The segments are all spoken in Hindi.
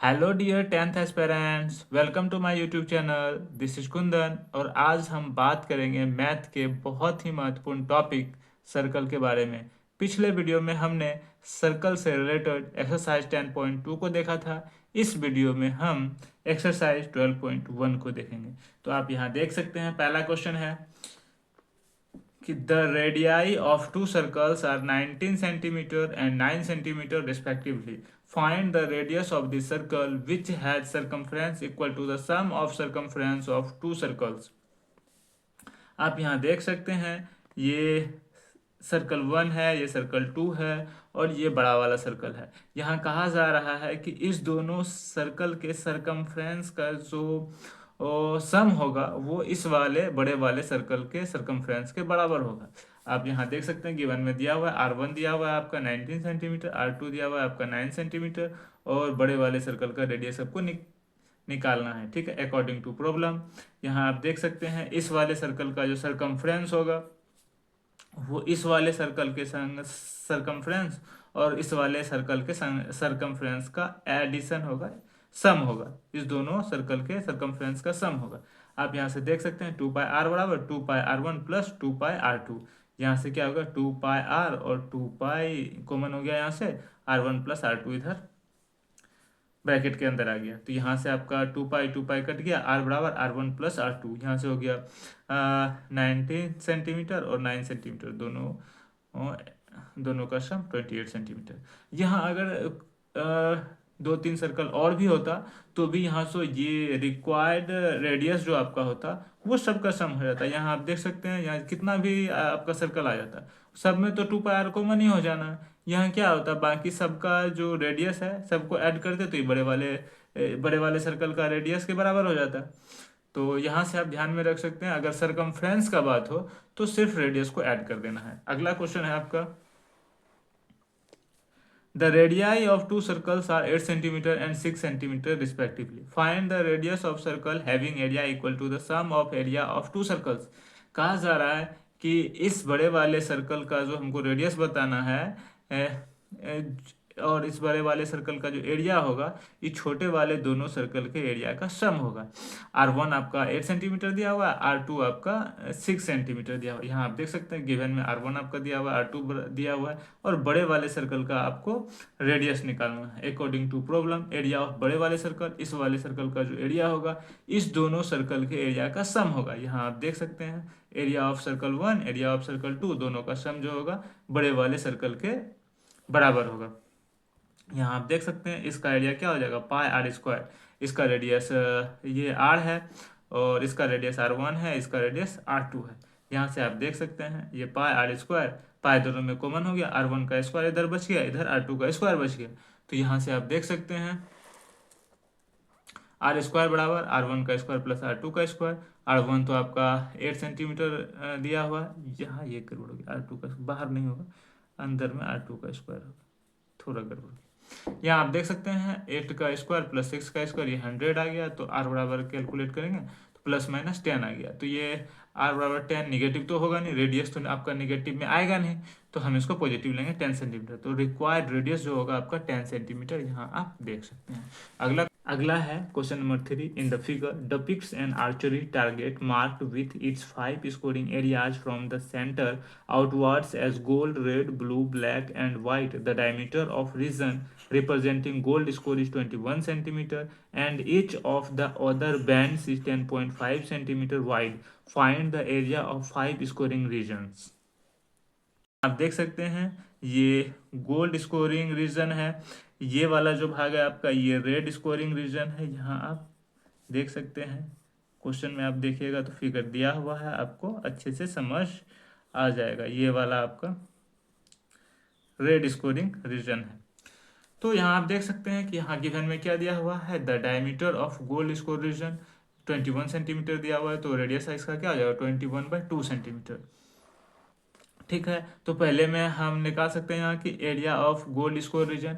Hello dear tenth aspirants, welcome to my YouTube channel. This is Kundan और आज हम बात करेंगे मैथ के बहुत ही महत्वपूर्ण टॉपिक सर्कल के बारे में। पिछले वीडियो में हमने सर्कल से रिलेटेड एक्सरसाइज 10.2 को देखा था। इस वीडियो में हम एक्सरसाइज 12.1 को देखेंगे। तो आप यहाँ देख सकते हैं, पहला क्वेश्चन है कि the radii of two circles are 19 centimetre and 9 centimetre respectively. Find the radius of the circle which has circumference equal to the sum of circumference of two circles. आप यहाँ देख सकते हैं, ये सर्कल 1 है, ये सर्कल 2 है और ये बड़ा वाला सर्कल है। यहाँ कहा जा रहा है कि इस दोनों सर्कल के सर्कमफ्रेंस का जो सम होगा वो इस वाले बड़े वाले सर्कल के सर्कमफ्रेंस के बराबर होगा। आप यहाँ देख सकते हैं, गिवन में दिया हुआ है R1 दिया हुआ है आपका 19 सेंटीमीटर, R2 दिया हुआ है आपका 9 सेंटीमीटर और बड़े वाले सर्कल का रेडियस आपको निकालना है। ठीक है, अकॉर्डिंग टू प्रॉब्लम। यहाँ आप देख सकते हैं, इस वाले सर्कल का जो सरकमफ्रेंस होगा वो इस वाले सर्कल के संग सरकमफ्रेंस और इस वाले सर्कल के सरकमफ्रेंस का एडिशन होगा, सम होगा। इस दोनों सर्कल के सरकमफ्रेंस का सम होगा। आप यहाँ से देख सकते हैं 2πr बराबर 2πr1 प्लस 2πr2। यहाँ से क्या होगा, 2πr और 2π कॉमन हो गया, यहाँ से R1 प्लस R2 इधर ब्रैकेट के अंदर आ गया। तो यहाँ से आपका 2π कट गया, R बराबर R1 प्लस R2। यहाँ से हो गया 19 सेंटीमीटर और 9 सेंटीमीटर दोनों का सम 28 सेंटीमीटर। यहाँ अगर दो तीन सर्कल और भी होता तो भी यहाँ से ये रिक्वायर्ड रेडियस जो आपका होता वो सबका सम हो जाता। यहाँ आप देख सकते हैं, यहाँ कितना भी आपका सर्कल आ जाता, सब में तो 2πr कॉमन ही हो जाना। यहाँ क्या होता, बाकी सबका जो रेडियस है सबको ऐड करते तो ये बड़े वाले सर्कल का रेडियस के बराबर हो जाता। तो यहाँ से आप ध्यान में रख सकते हैं, अगर सरकमफ्रेंस का बात हो तो सिर्फ रेडियस को ऐड कर देना है। अगला क्वेश्चन है आपका, the radii of two circles are 8 centimetre and 6 centimetre respectively. Find the radius of circle having area equal to the sum of area of two circles. कहा जा रहा है कि इस बड़े वाले सर्कल का जो हमको रेडियस बताना है और इस बड़े वाले सर्कल का जो एरिया होगा ये छोटे वाले दोनों सर्कल के एरिया का सम होगा। R1 आपका 8 सेंटीमीटर दिया हुआ है, R2 आपका 6 सेंटीमीटर दिया हुआ है। यहाँ आप देख सकते हैं, गिवन में R1 आपका दिया हुआ है, R2 दिया हुआ है और बड़े वाले सर्कल का आपको रेडियस निकालना है। According to problem, area of बड़े वाले सर्कल, इस वाले सर्कल का जो एरिया होगा इस दोनों सर्कल के एरिया का सम होगा। यहाँ आप देख सकते हैं, area of circle 1, area of circle 2 दोनों का सम जो होगा बड़े वाले सर्कल के बराबर होगा। यहाँ आप देख सकते हैं, इसका एरिया क्या हो जाएगा, πr²। इसका रेडियस ये r है और इसका रेडियस R1 है, इसका रेडियस R2 है। यहाँ से आप देख सकते हैं, ये πr², पाई दोनों में कॉमन हो गया, R1 का स्क्वायर इधर बच गया, इधर R2 का स्क्वायर बच गया। तो यहाँ से आप देख सकते हैं, R² बराबर R1 का स्क्वायर प्लस R2 का स्क्वायर। R1 तो आपका 8 सेंटीमीटर दिया हुआ है, यहाँ ये गड़बड़ हो गया, R2 का बाहर नहीं होगा, अंदर में R2 का स्क्वायर होगा, थोड़ा गड़बड़। यहाँ आप देख सकते हैं 8 का स्क्वायर प्लस 6 का स्क्वायर, ये 100 आ गया। तो R बराबर कैलकुलेट करेंगे तो प्लस माइनस 10 आ गया। तो ये R बराबर 10 निगेटिव तो होगा नहीं, रेडियस तो आपका निगेटिव में आएगा नहीं, तो हम इसको पॉजिटिव लेंगे 10 सेंटीमीटर। तो रिक्वायर्ड रेडियस जो होगा आपका 10 सेंटीमीटर, यहाँ आप देख सकते हैं। अगला है question number 3। In the figure depicts an archery target marked with its 5 scoring areas from the center outwards as gold, red, blue, black and white. The diameter of region representing gold score is 21 centimeter and each of the other bands is 10.5 centimeter wide. Find the area of 5 scoring regions. आप देख सकते हैं, ये गोल्ड स्कोरिंग रीजन है, ये वाला जो भाग है आपका ये रेड स्कोरिंग रीजन है। यहाँ आप देख सकते हैं, क्वेश्चन में आप देखिएगा तो फिगर दिया हुआ है, आपको अच्छे से समझ आ जाएगा। ये वाला आपका रेड स्कोरिंग रीजन है। तो यहाँ आप देख सकते हैं कि यहाँ गिवन में क्या दिया हुआ है, the diameter of gold score region 21 centimetre दिया हुआ है, तो रेडियस साइज का क्या हो जाएगा 21/2 सेंटीमीटर। ठीक है, तो पहले में हम निकाल सकते हैं यहाँ की area of gold score region.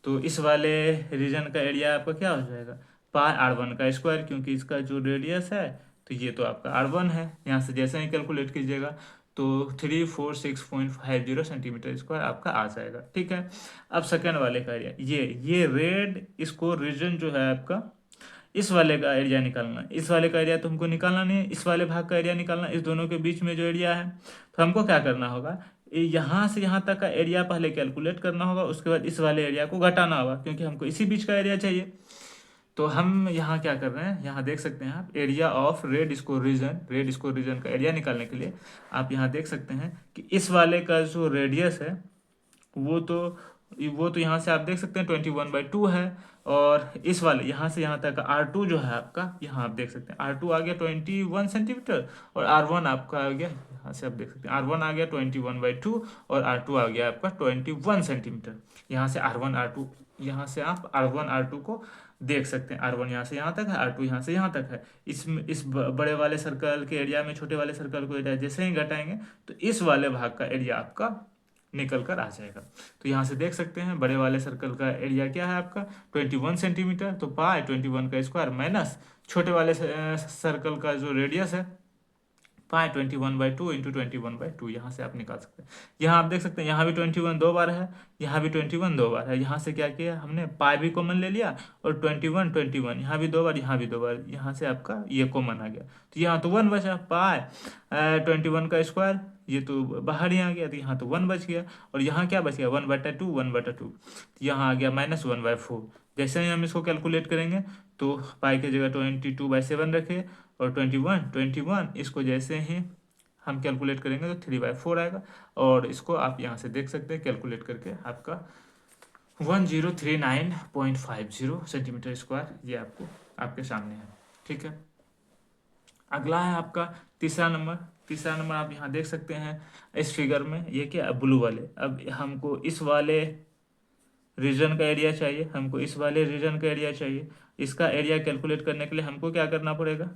तो इस वाले रीजन का एरिया आपका क्या हो जाएगा, πr1 का स्क्वायर, क्योंकि इसका जो रेडियस है तो ये तो आपका R1 है। यहाँ से जैसे ही कैलकुलेट कीजिएगा तो 346.50 सेंटीमीटर स्क्वायर आपका आ जाएगा। ठीक है, अब सेकेंड वाले का एरिया, ये रेड इसको रीजन जो है आपका, इस वाले का एरिया निकालना है। इस वाले का एरिया तो हमको निकालना नहीं है, इस वाले भाग का एरिया निकालना है। इस दोनों के बीच में जो एरिया है, तो हमको क्या करना होगा, यहाँ से यहाँ तक का एरिया पहले कैलकुलेट करना होगा, उसके बाद इस वाले एरिया को घटाना होगा, क्योंकि हमको इसी बीच का एरिया चाहिए। तो हम यहाँ क्या कर रहे हैं, यहाँ देख सकते हैं आप, area of red score region का एरिया निकालने के लिए आप यहाँ देख सकते हैं कि इस वाले का जो रेडियस है वो तो यहाँ से आप देख सकते हैं 21/2 है, और इस वाले यहाँ से यहाँ तक R2 जो है आपका, यहाँ आप देख सकते हैं R2 आ गया 21 सेंटीमीटर, और R1 आपका आ गया, यहाँ से आप देख सकते हैं R1 आ गया 21/2 और R2 आ गया आपका 21 सेंटीमीटर। यहाँ से R1 R2, यहाँ से आप R1 R2 को देख सकते हैं। R1 यहाँ से यहाँ तक है, R2 यहाँ से यहाँ तक है। इस बड़े वाले सर्कल के एरिया में छोटे वाले सर्कल को एरिया जैसे ही घटाएंगे तो इस वाले भाग का एरिया आपका निकल कर आ जाएगा। तो यहाँ से देख सकते हैं बड़े वाले सर्कल का एरिया क्या है आपका 21 सेंटीमीटर, तो पाई 21 का स्क्वायर माइनस छोटे वाले सर्कल का जो रेडियस है पाई 21/2 इंटू 21/2, यहाँ से आप निकाल सकते हैं। यहाँ आप देख सकते हैं यहाँ भी 21 दो बार है, यहाँ भी 21 दो बार है। यहाँ से क्या किया हमने, पाई भी कॉमन ले लिया, और 21 यहाँ भी दो बार, यहाँ भी दो बार, यहाँ से आपका ये कॉमन आ गया, तो यहाँ तो 1 बचा। पाई 21 का स्क्वायर, ये तो बाहर ही आ गया, तो यहाँ तो 1 बच गया, और यहाँ क्या बच गया 1/2, 1/2, तो यहाँ आ गया -1/4। जैसे ही हम इसको कैलकुलेट करेंगे तो पाई की जगह 22/7 रखे, और 21 इसको जैसे ही हम कैलकुलेट करेंगे तो 3/4 आएगा, और इसको आप यहाँ से देख सकते हैं कैलकुलेट करके आपका 1039.50 सेंटीमीटर स्क्वायर ये आपको आपके सामने है। ठीक है, अगला है आपका तीसरा नंबर आप यहाँ देख सकते हैं इस फिगर में, ये क्या ब्लू वाले। अब हमको इस वाले रीजन का एरिया चाहिए, इसका एरिया कैलकुलेट करने के लिए हमको क्या करना पड़ेगा,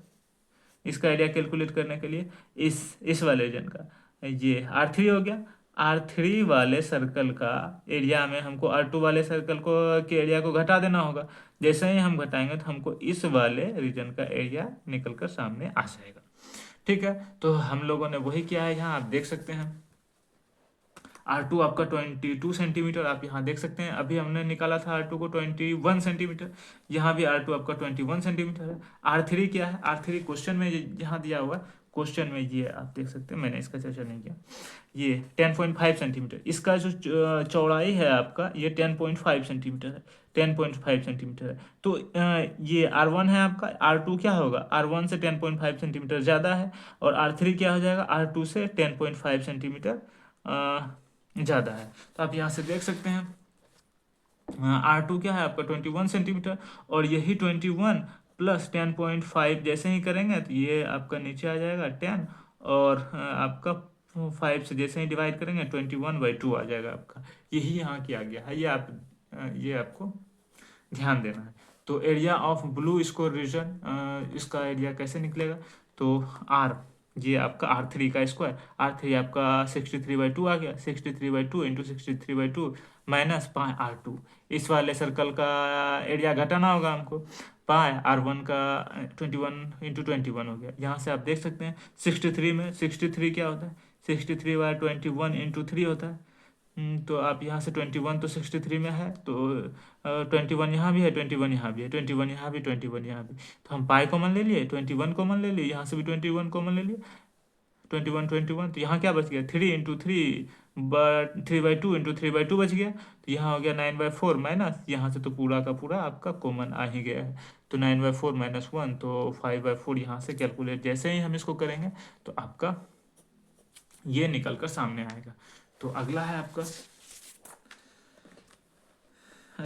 इसका एरिया कैलकुलेट करने के लिए इस वाले रीजन का ये R3 हो गया, R3 वाले सर्कल का एरिया में हमको R2 वाले सर्कल को के एरिया को घटा देना होगा। जैसे ही हम घटाएंगे तो हमको इस वाले रीजन का एरिया निकल कर सामने आ जाएगा। ठीक है, तो हम लोगों ने वही किया है, यहाँ आप देख सकते हैं R2 आपका 22 सेंटीमीटर, आप यहाँ देख सकते हैं अभी हमने निकाला था R2 को 21 सेंटीमीटर, यहाँ भी R2 आपका 21 सेंटीमीटर है। R3 क्या है, R3 क्वेश्चन में यहाँ दिया हुआ है, क्वेश्चन में ये आप देख सकते हैं, मैंने इसका चर्चा नहीं किया, ये 10.5 सेंटीमीटर, इसका जो चौड़ाई है आपका ये 10.5 सेंटीमीटर है, 10.5 सेंटीमीटर है। तो ये R1 है आपका, R2 क्या होगा, R1 से 10.5 सेंटीमीटर ज़्यादा है, और R3 क्या हो जाएगा, R2 से 10.5 सेंटीमीटर ज़्यादा है। तो आप यहाँ से देख सकते हैं R2 क्या है आपका 21 सेंटीमीटर, और यही 21 प्लस 10.5 जैसे ही करेंगे तो ये आपका नीचे आ जाएगा 10, और आपका 5 से जैसे ही डिवाइड करेंगे 21/2 आ जाएगा आपका। यही यहाँ किया गया है, ये आपको ध्यान देना है। तो area of blue score region, इसका एरिया कैसे निकलेगा, तो ये आपका R3 का स्क्वायर, R3 आपका 63/2 आ गया, 63/2 इंटू 63/2 माइनस पाई R2, इस वाले सर्कल का एरिया घटाना होगा हमको, पाई R1 का 21 इंटू 21 हो गया। यहाँ से आप देख सकते हैं 63 में 63 क्या होता है, 63/21 इंटू 3 होता है। तो आप यहाँ से 21 तो 63 में है, तो 21 यहाँ भी है, 21 यहाँ भी है, 21 यहाँ भी, 21 यहाँ भी, तो हम पाई कॉमन ले लिए, 21 कॉमन ले लिए, यहाँ से भी 21 कॉमन ले लिए, 21 तो यहाँ क्या बच गया 3/2 इंटू 3/2 बच गया, तो यहाँ हो गया 9/4 माइनस, यहाँ से तो पूरा का पूरा आपका कॉमन आ ही गया है, तो 9/4 - 1 तो 5/4 यहाँ से कैलकुलेट जैसे ही हम इसको करेंगे तो आपका ये निकल कर सामने आएगा। तो अगला है आपका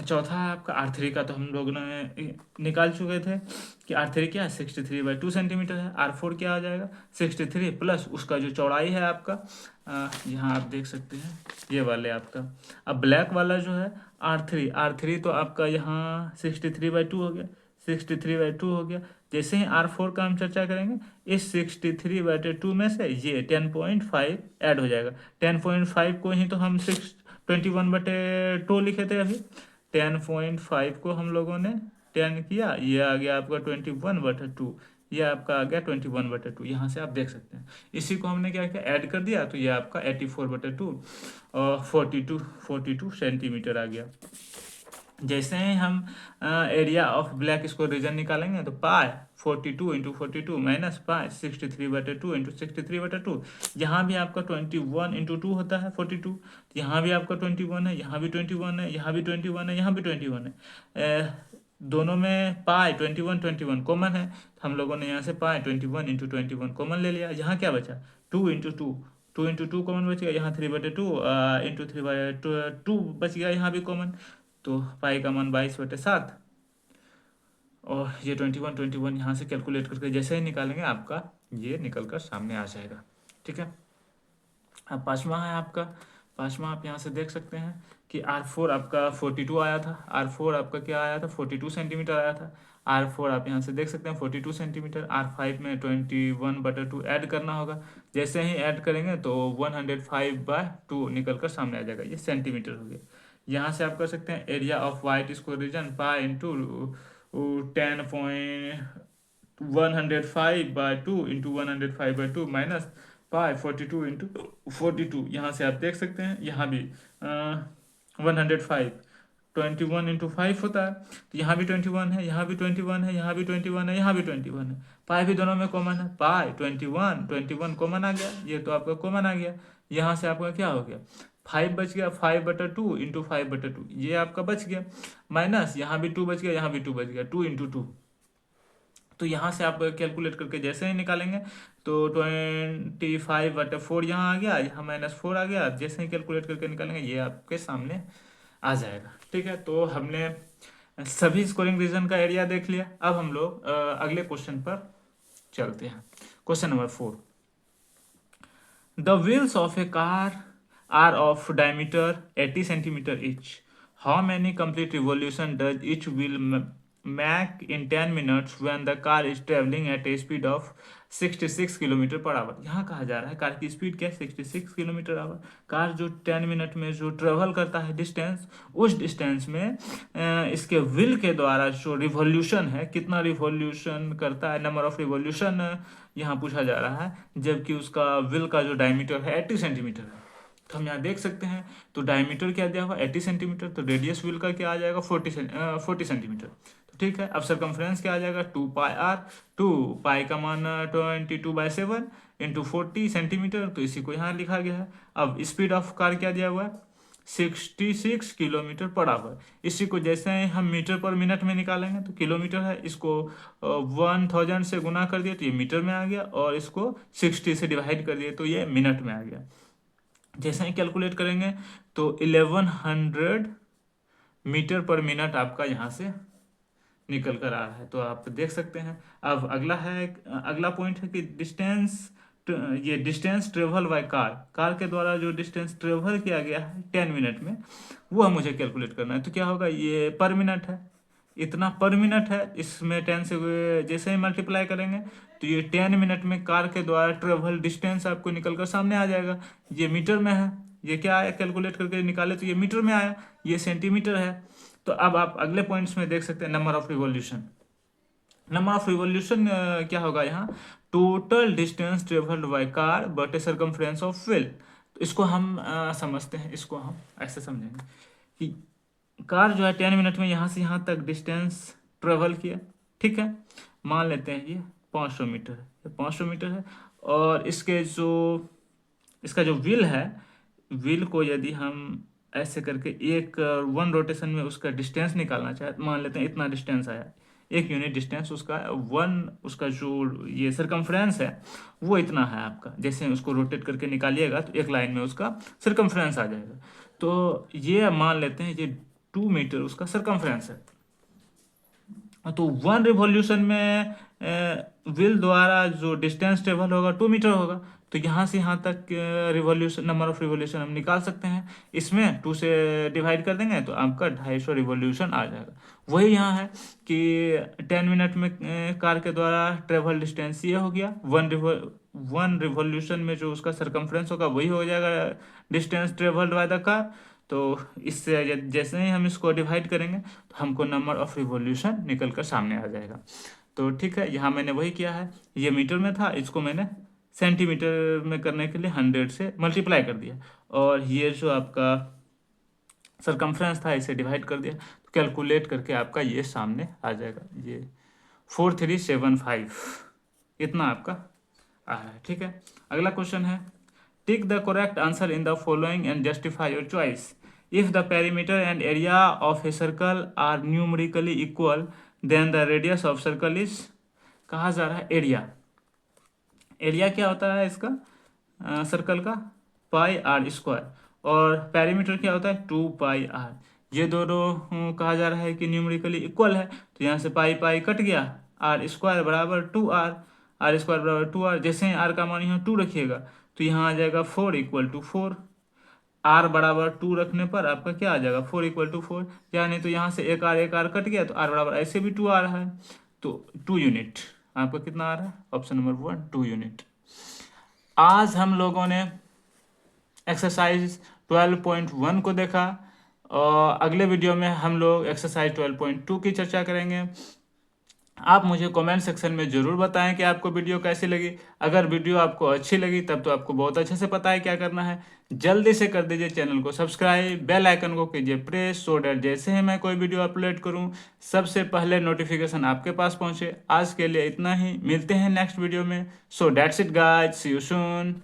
चौथा है आपका R3 का, तो हम लोग ने निकाल चुके थे कि R3 क्या है 63/2 सेंटीमीटर है, R4 क्या आ जाएगा 63 प्लस उसका जो चौड़ाई है आपका, यहाँ आप देख सकते हैं ये वाले आपका। अब ब्लैक वाला जो है R3 तो आपका यहाँ 63/2 हो गया, 63/2 हो गया। जैसे ही R4 का हम चर्चा करेंगे, इस 63/2 में से ये 10.5 ऐड हो जाएगा, 10.5 को ही तो हम 21/2 लिखे थे अभी, 10.5 को हम लोगों ने 10 किया, ये आ गया आपका 21/2, ये आपका आ गया 21/2, यहाँ से आप देख सकते हैं। इसी को हमने क्या किया, ऐड कर दिया, तो ये आपका 84/2 और 42 सेंटीमीटर आ गया। जैसे ही हम एरिया ऑफ ब्लैक इसको रीजन निकालेंगे तो पाई 42 × 42 माइनस पाई 63/2 × 63/2। यहाँ भी आपका 21 × 2 होता है 42, यहाँ भी आपका 21 है, यहाँ भी 21 है, यहाँ भी 21 है, यहाँ भी 21 है। दोनों में पाई 21 कॉमन है, तो हम लोगों ने यहाँ से पाई 21 × 21 कॉमन ले लिया। यहाँ क्या बचा, 2 × 2 कॉमन बच गया, यहाँ 3/2 × 3/2 बच गया, यहाँ भी कॉमन। तो पाई का मान 22/7 और ये 21 यहाँ से कैलकुलेट करके जैसे ही निकालेंगे आपका ये निकल कर सामने आ जाएगा। ठीक है। अब पाँचवा है आपका, पाँचवा आप यहाँ से देख सकते हैं कि R4 आपका 42 आया था, R4 आपका क्या आया था, 42 सेंटीमीटर आया था। R4 आप यहाँ से देख सकते हैं 42 सेंटीमीटर। R5 में 21/2 ऐड करना होगा, जैसे ही ऐड करेंगे तो 105/2 निकल कर सामने आ जाएगा, ये सेंटीमीटर हो गया। यहाँ से आप कर सकते हैं area of white square region pi into 105/2 into 105/2 minus pi 42 into 42। यहाँ से आप देख सकते हैं, यहाँ भी 105 21 × 5 होता है, तो यहाँ भी 21 है, यहाँ भी 21 है, यहाँ भी 21 है, यहाँ भी 21 है। पाई भी दोनों में कॉमन है, पाई 21 कॉमन आ गया, ये तो आपका कॉमन आ गया। यहाँ से आपका क्या हो गया, 5 बच गया, 5/2 इंटू 5/2 ये आपका बच गया, माइनस यहाँ भी 2 बच गया, यहाँ भी 2 बच गया, 2 × 2। तो यहाँ से आप कैलकुलेट करके जैसे ही निकालेंगे तो 25/4 यहाँ आ गया, यहाँ -4 आ गया। जैसे ही कैलकुलेट करके निकालेंगे ये आपके सामने आ जाएगा। ठीक है, तो हमने सभी स्कोरिंग रीजन का एरिया देख लिया। अब हम लोग अगले क्वेश्चन पर चलते हैं। Question number 4, the wheels of a car are of diameter 80 centimetre each. How many complete revolution does each wheel make in 10 minutes when the car is traveling at a speed of 66 kilometre per hour? यहाँ कहा जा रहा है कार की स्पीड क्या है, 66 किलोमीटर आवर। कार जो 10 मिनट में जो ट्रेवल करता है डिस्टेंस, उस डिस्टेंस में इसके व्हील के द्वारा जो रिवॉल्यूशन है, कितना रिवॉल्यूशन करता है, नंबर ऑफ रिवॉल्यूशन यहाँ पूछा जा रहा है, जबकि उसका व्हील का जो डायमीटर है 80 सेंटीमीटर है। तो हम यहाँ देख सकते हैं, तो डायमीटर क्या दिया हुआ 80 सेंटीमीटर, तो रेडियस व्हील का क्या आ जाएगा 40 सेंटीमीटर। तो ठीक है, अब सरकमफ्रेंस क्या आ जाएगा 2πr, 2 पाई का मान 22/7 इंटू 40 सेंटीमीटर, तो इसी को यहाँ लिखा गया है। अब स्पीड ऑफ कार क्या दिया हुआ है 66 किलोमीटर पर आवर। इसी को जैसे हम मीटर पर मिनट में निकालेंगे तो किलोमीटर है, इसको 1000 से गुना कर दिए तो ये मीटर में आ गया, और इसको 60 से डिवाइड कर दिए तो ये मिनट में आ गया। जैसे ही कैलकुलेट करेंगे तो 1100 मीटर पर मिनट आपका यहाँ से निकल कर आ रहा है, तो आप देख सकते हैं। अब अगला पॉइंट है कि ये डिस्टेंस ट्रेवल बाय कार के द्वारा जो डिस्टेंस ट्रेवल किया गया है 10 मिनट में, वो मुझे कैलकुलेट करना है। तो क्या होगा, ये पर मिनट है, इतना पर मिनट है, इसमें 10 से जैसे ही मल्टीप्लाई करेंगे तो ये 10 मिनट में कार के द्वारा ट्रेवल डिस्टेंस आपको निकल कर सामने आ जाएगा। ये मीटर में है, ये क्या आया कैलकुलेट करके निकाले तो ये मीटर में आया, ये सेंटीमीटर है। तो अब आप अगले पॉइंट्स में देख सकते हैं number of revolution. Number of revolution क्या होगा यहाँ, total distance travelled by car but A circumference of wheel. तो इसको हम समझते हैं, इसको हम ऐसे समझेंगे कि कार जो है 10 मिनट में यहाँ से यहाँ तक डिस्टेंस ट्रेवल किया। ठीक है, मान लेते हैं ये 500 मीटर है, ये 500 मीटर है, और इसका जो व्हील है, व्हील को यदि हम ऐसे करके एक 1 रोटेशन में उसका डिस्टेंस निकालना चाहे, मान लेते हैं इतना डिस्टेंस आया, 1 यूनिट डिस्टेंस उसका 1, उसका जो ये सरकमफ्रेंस है वो इतना है आपका। जैसे उसको रोटेट करके निकालिएगा तो एक लाइन में उसका सरकमफ्रेंस आ जाएगा। तो ये मान लेते हैं ये 2 मीटर उसका सरकमफ्रेंस है। तो 1 रिवॉल्यूशन में व्हील द्वारा जो डिस्टेंस ट्रेवल होगा 2 मीटर होगा। तो यहाँ से यहाँ तक रिवॉल्यूशन, नंबर ऑफ रिवॉल्यूशन हम निकाल सकते हैं, इसमें 2 से डिवाइड कर देंगे तो आपका 250 रिवॉल्यूशन आ जाएगा। वही यहाँ है कि 10 मिनट में कार के द्वारा ट्रेवल डिस्टेंस ये हो गया, 1 रिवॉल्यूशन में जो उसका सरकमफ्रेंस होगा वही हो जाएगा distance travelled by the car. तो इससे जैसे ही हम इसको डिवाइड करेंगे तो हमको नंबर ऑफ रिवॉल्यूशन निकल कर सामने आ जाएगा। तो ठीक है, यहाँ मैंने वही किया है, ये मीटर में था, इसको मैंने सेंटीमीटर में करने के लिए 100 से मल्टीप्लाई कर दिया, और ये जो आपका सरकमफ्रेंस था इसे डिवाइड कर दिया, तो कैलकुलेट करके आपका ये सामने आ जाएगा, ये 4375 इतना आपका आ रहा है। ठीक है, अगला क्वेश्चन है, tick the correct answer in the following and justify your choice. If the perimeter and area of a circle are numerically equal then the radius of circle is, कहा जा रहा है एरिया। एरिया क्या होता है इसका, सर्कल का, पाई आर स्क्वायर, और पेरीमीटर क्या होता है 2 पाई आर। ये दोनों कहा जा रहा है कि न्यूमेरिकली इक्वल है, तो यहाँ से पाई पाई कट गया, आर स्क्वायर बराबर 2 आर, आर स्क्वायर बराबर 2 आर। जैसे ही आर का मान यहाँ 2 रखिएगा तो यहाँ आ जाएगा 4 इक्वल टू 4, आर बराबर 2 रखने पर आपका क्या आ जाएगा 4 इक्वल टू 4, यानी तो यहाँ से एक आर कट गया, तो आर बराबर ऐसे भी 2 आ रहा है, तो 2 यूनिट आपका कितना आ रहा है, ऑप्शन नंबर 1 2 यूनिट। आज हम लोगों ने एक्सरसाइज 12.1 को देखा, और अगले वीडियो में हम लोग एक्सरसाइज 12.2 की चर्चा करेंगे। आप मुझे कमेंट सेक्शन में ज़रूर बताएं कि आपको वीडियो कैसी लगी। अगर वीडियो आपको अच्छी लगी तब तो आपको बहुत अच्छे से पता है क्या करना है, जल्दी से कर दीजिए चैनल को सब्सक्राइब, बेल आइकन को कीजिए प्रेस, सो डैट जैसे ही मैं कोई वीडियो अपलोड करूं सबसे पहले नोटिफिकेशन आपके पास पहुंचे। आज के लिए इतना ही, मिलते हैं नेक्स्ट वीडियो में। So that's it guys, see you soon.